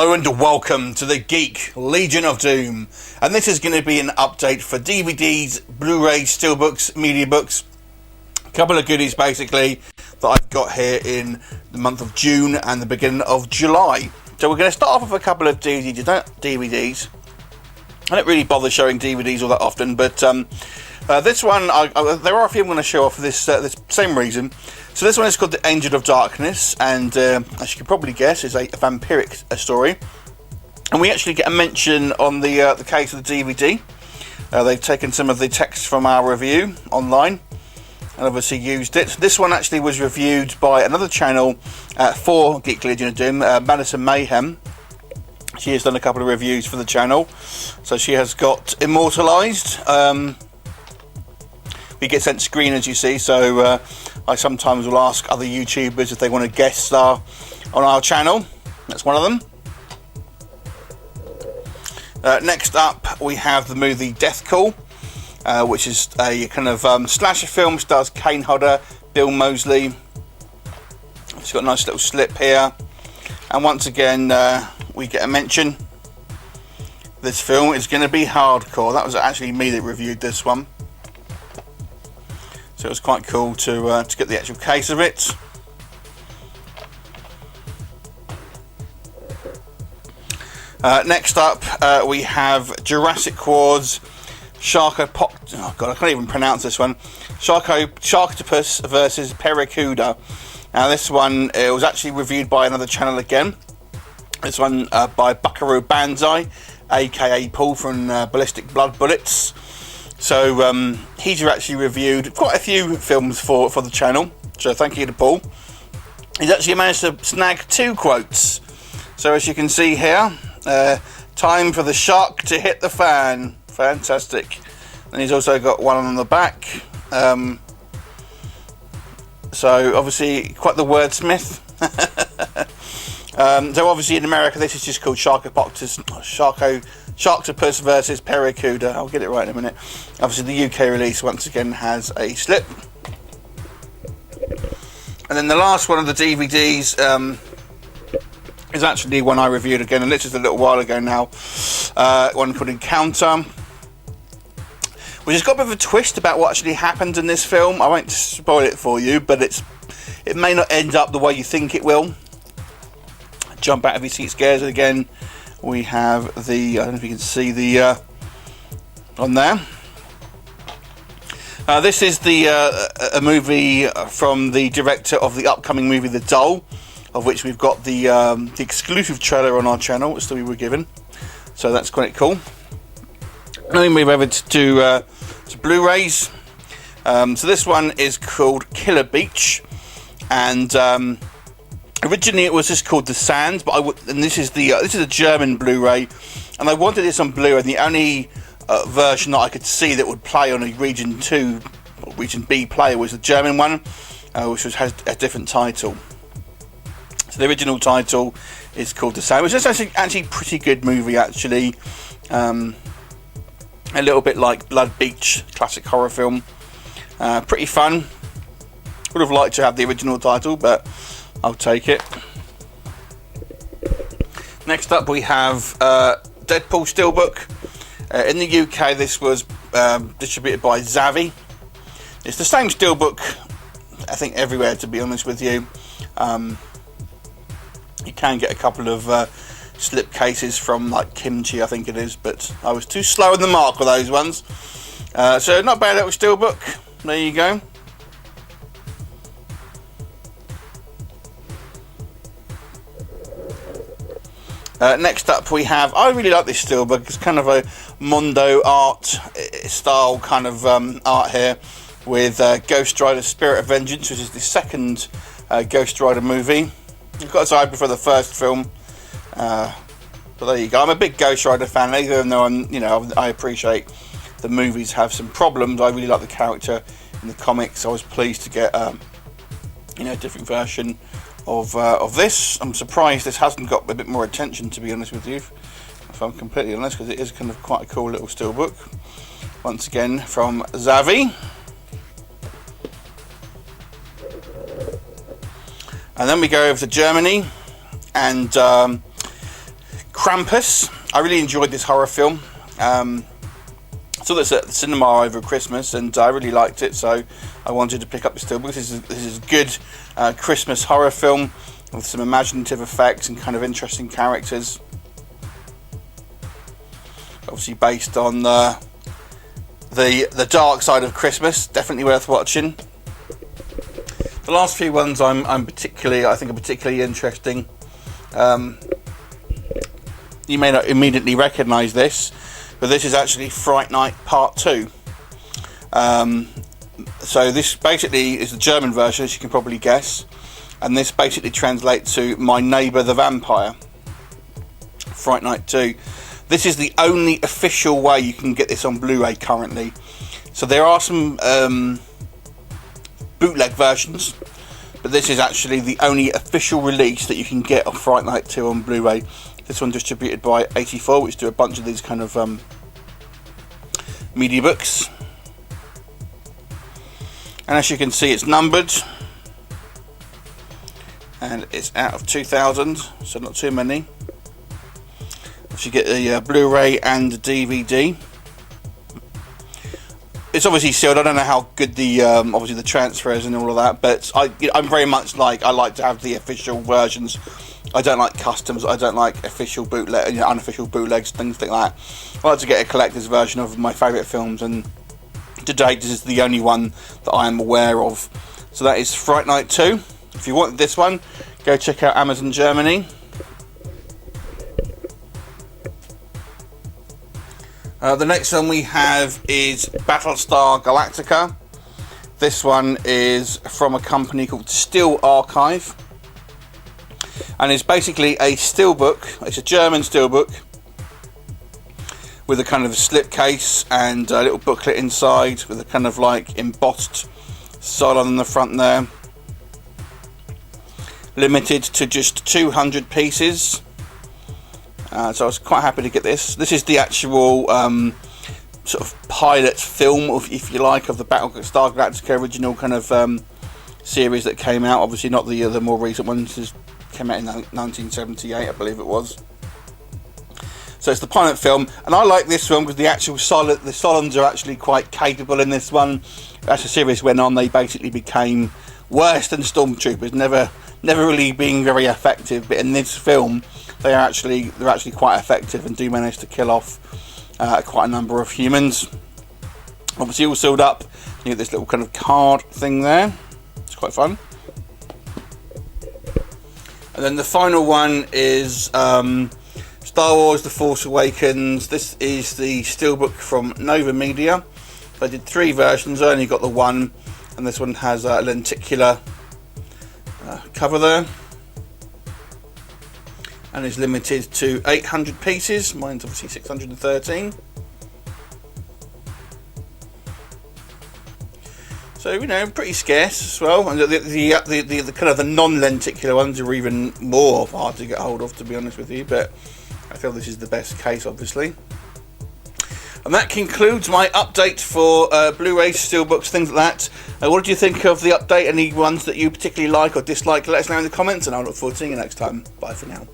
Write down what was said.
Hello and welcome to the Geek Legion of Doom, and this is going to be an update for DVDs, Blu-Ray, Steelbooks, MediaBooks, a couple of goodies basically that I've got here in the month of June and the beginning of July. So we're going to start off with a couple of DVDs. I don't really bother showing DVDs all that often, but this one, there are a few I'm going to show off for this same reason. So this one is called The Angel of Darkness, and as you can probably guess, is a vampiric story. And we actually get a mention on the case of the DVD. They've taken some of the text from our review online and obviously used it. This one actually was reviewed by another channel for Geek Legion of Doom, Madison Mayhem. She has done a couple of reviews for the channel, so she has got immortalised. We get sent screeners, you see, so I sometimes will ask other YouTubers if they want to guest star on our channel. That's one of them. Next up, we have the movie Death Call, which is a kind of slasher film. Stars Kane Hodder, Bill Moseley. It's got a nice little slip here. And once again, we get a mention. This film is going to be hardcore. That was actually me that reviewed this one. So it was quite cool to get the actual case of it. Next up, we have Jurassic World's oh god, I can't even pronounce this one. Sharktopus versus Barracuda. Now this one, it was actually reviewed by another channel again. This one by Buckaroo Banzai, aka Paul from Ballistic Blood Bullets. So he's actually reviewed quite a few films for the channel, so thank you to Paul. He's actually managed to snag 2 quotes. So as you can see here, time for the shark to hit the fan. Fantastic. And he's also got one on the back. So obviously quite the wordsmith. So obviously in America this is just called Sharktopus versus Barracuda. I'll get it right in a minute. Obviously the UK release once again has a slip. And then the last one of the DVDs is actually one I reviewed again, and this is a little while ago now. One called Encounter, which has got a bit of a twist about what actually happened in this film. I won't spoil it for you, but it may not end up the way you think it will. Jump out of your seat scares. And again, we have the, I don't know if you can see the on there. This is a movie from the director of the upcoming movie The Doll, of which we've got the exclusive trailer on our channel, which we were given. So that's quite cool. Now we move over to Blu-rays. So this one is called Killer Beach, and originally it was just called The Sands, but this is a German Blu-ray, and I wanted this on Blu-ray, and the only version that I could see that would play on a Region 2 or Region B player was the German one, which has a different title. So the original title is called The Sands, which is actually a pretty good movie actually. A little bit like Blood Beach, classic horror film. Pretty fun. Would have liked to have the original title, but I'll take it. Next up we have Deadpool Steelbook. In the UK this was distributed by Zavvi. It's the same Steelbook I think everywhere, to be honest with you. You can get a couple of slip cases from like Kimchi, I think it is, but I was too slow in the mark with those ones. So not bad little Steelbook. There you go. Next up we have, I really like this Steelbook. It's kind of a Mondo art style kind of art here with Ghost Rider Spirit of Vengeance, which is the second Ghost Rider movie. Of course I prefer the first film, but there you go. I'm a big Ghost Rider fan, even though I appreciate the movies have some problems. I really like the character in the comics. I was pleased to get a different version of this. I'm surprised this hasn't got a bit more attention, to be honest with you, if I'm completely honest, because it is kind of quite a cool little Steelbook. Once again from Zavvi. And then we go over to Germany, and Krampus. I really enjoyed this horror film. Saw this at the cinema over Christmas, and I really liked it, so I wanted to pick up the steelbook. This is a good Christmas horror film with some imaginative effects and kind of interesting characters. Obviously based on the dark side of Christmas. Definitely worth watching. The last few ones I think are particularly interesting. You may not immediately recognise this, but this is actually Fright Night Part 2. So this basically is the German version, as you can probably guess, and this basically translates to My Neighbour the Vampire. Fright Night 2. This is the only official way you can get this on Blu-ray currently. So there are some bootleg versions, but this is actually the only official release that you can get of Fright Night 2 on Blu-ray. This one distributed by 84, which do a bunch of these kind of MEDIABOOKS. And as you can see, it's numbered. And it's out of 2,000, so not too many. You get the Blu-ray and the DVD. It's obviously sealed. I don't know how good the obviously the transfer is and all of that, but I'm very much like, I like to have the official versions. I don't like customs. I don't like official bootleg, unofficial bootlegs, things like that. I like to get a collector's version of my favourite films, and to date this is the only one that I am aware of. So that is Fright Night 2. If you want this one, go check out Amazon Germany. The next one we have is Battlestar Galactica. This one is from a company called Steel Archive, and it's basically a steelbook. It's a German steelbook with a kind of slipcase and a little booklet inside with a kind of like embossed side on the front there. Limited to just 200 pieces. So I was quite happy to get this. This is the actual sort of pilot film, if you like, of the Battlestar Galactica original kind of series that came out. Obviously not the more recent ones. This came out in 1978, I believe it was. So it's the pilot film, and I like this film because the Solons are actually quite capable in this one. As the series went on, they basically became worse than stormtroopers, never really being very effective. But in this film, they're actually quite effective and do manage to kill off quite a number of humans. Obviously all sealed up. You get this little kind of card thing there. It's quite fun. And then the final one is Star Wars The Force Awakens. This is the steelbook from Nova Media. I did 3 versions, I only got the one, and this one has a lenticular cover there. And is limited to 800 pieces. Mine's obviously 613. So pretty scarce as well. And the kind of the non-lenticular ones are even more hard to get hold of, to be honest with you. But I feel this is the best case, obviously. And that concludes my update for Blu-ray, steelbooks, things like that. What did you think of the update? Any ones that you particularly like or dislike? Let us know in the comments, and I'll look forward to seeing you next time. Bye for now.